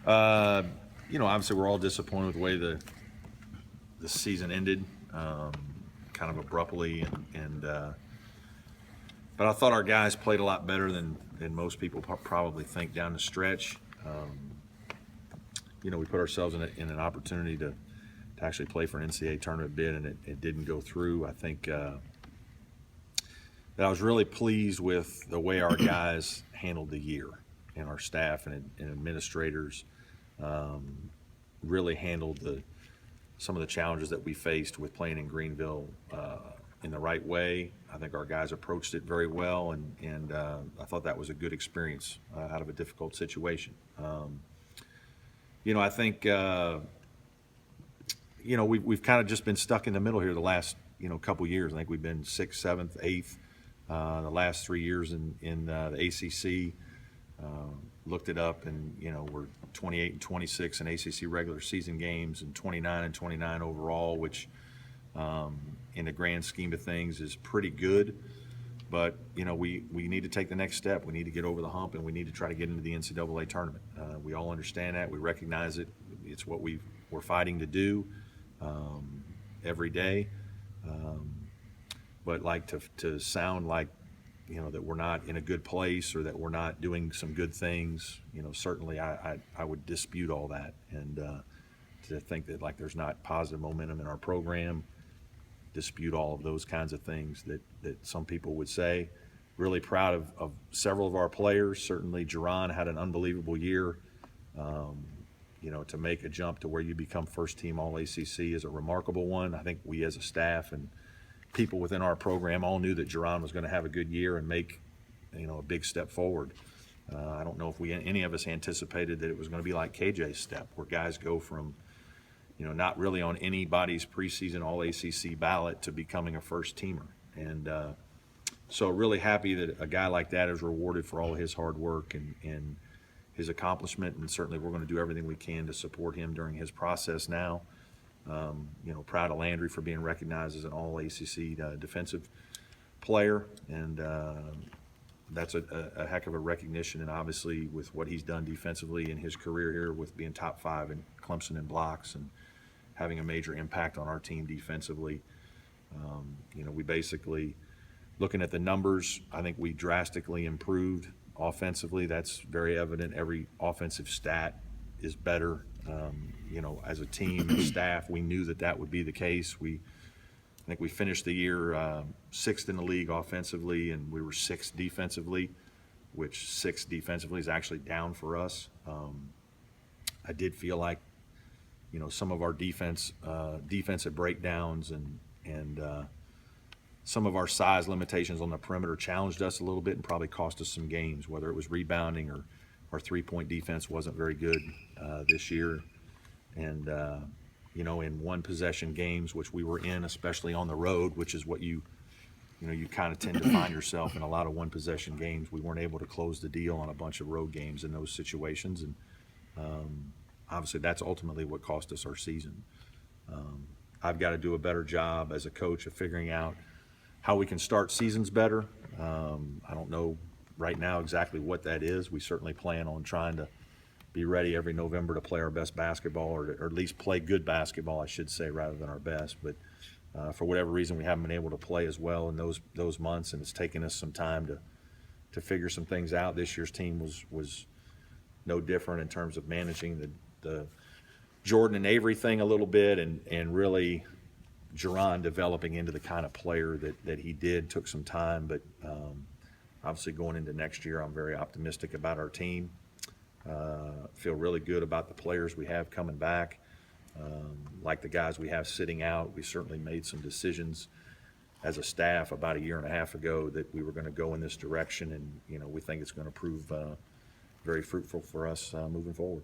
Obviously we're all disappointed with the way the season ended, kind of abruptly, but I thought our guys played a lot better than most people probably think down the stretch. We put ourselves in an opportunity to actually play for an NCAA tournament bid, and it didn't go through. I think that I was really pleased with the way our guys handled the year, and our staff and administrators really handled some of the challenges that we faced with playing in Greenville in the right way. I think our guys approached it very well, and I thought that was a good experience out of a difficult situation. I think we've kind of just been stuck in the middle here the last couple years. I think we've been 6th, 7th, 8th the last 3 years in the ACC. Looked it up, and we're 28 and 26 in ACC regular season games, and 29 and 29 overall, which in the grand scheme of things is pretty good. But we need to take the next step. We need to get over the hump, and we need to try to get into the NCAA tournament. We all understand that. We recognize it. It's what we're fighting to do every day. But to sound like that we're not in a good place, or that we're not doing some good things, certainly I would dispute all that. And to think that there's not positive momentum in our program, dispute all of those kinds of things that some people would say. Really proud of several of our players. Certainly Jerron had an unbelievable year. To make a jump to where you become first team All-ACC is a remarkable one. I think we as a staff and people within our program all knew that Jerron was going to have a good year and make a big step forward. I don't know if any of us anticipated that it was going to be like KJ's step, where guys go from not really on anybody's preseason All-ACC ballot to becoming a first teamer. And so really happy that a guy like that is rewarded for all of his hard work and his accomplishment, and certainly we're going to do everything we can to support him during his process now. Proud of Landry for being recognized as an All-ACC defensive player, and that's a heck of a recognition. And obviously with what he's done defensively in his career here, with being top 5 in Clemson in blocks and having a major impact on our team defensively. We basically, looking at the numbers, I think we drastically improved offensively. That's very evident. Every offensive stat is better. As a team and staff, we knew that would be the case. I think we finished the year 6th in the league offensively, and we were 6th defensively, which 6th defensively is actually down for us. I did feel like, some of our defensive breakdowns and some of our size limitations on the perimeter challenged us a little bit and probably cost us some games, whether it was rebounding or our three-point defense wasn't very good this year. And, in one-possession games, which we were in, especially on the road, which is what you kind of tend to find yourself in a lot of one-possession games, we weren't able to close the deal on a bunch of road games in those situations. And obviously that's ultimately what cost us our season. I've got to do a better job as a coach of figuring out how we can start seasons better. I don't know right now exactly what that is. We certainly plan on trying to be ready every November to play our best basketball, or at least play good basketball, I should say, rather than our best. But for whatever reason, we haven't been able to play as well in those months, and it's taken us some time to figure some things out. This year's team was no different in terms of managing the Jordan and Avery thing a little bit, and really Jerron developing into the kind of player that he did. Took some time, but obviously going into next year, I'm very optimistic about our team. Feel really good about the players we have coming back. Like the guys we have sitting out, we certainly made some decisions as a staff about a year and a half ago that we were going to go in this direction, and we think it's going to prove very fruitful for us moving forward.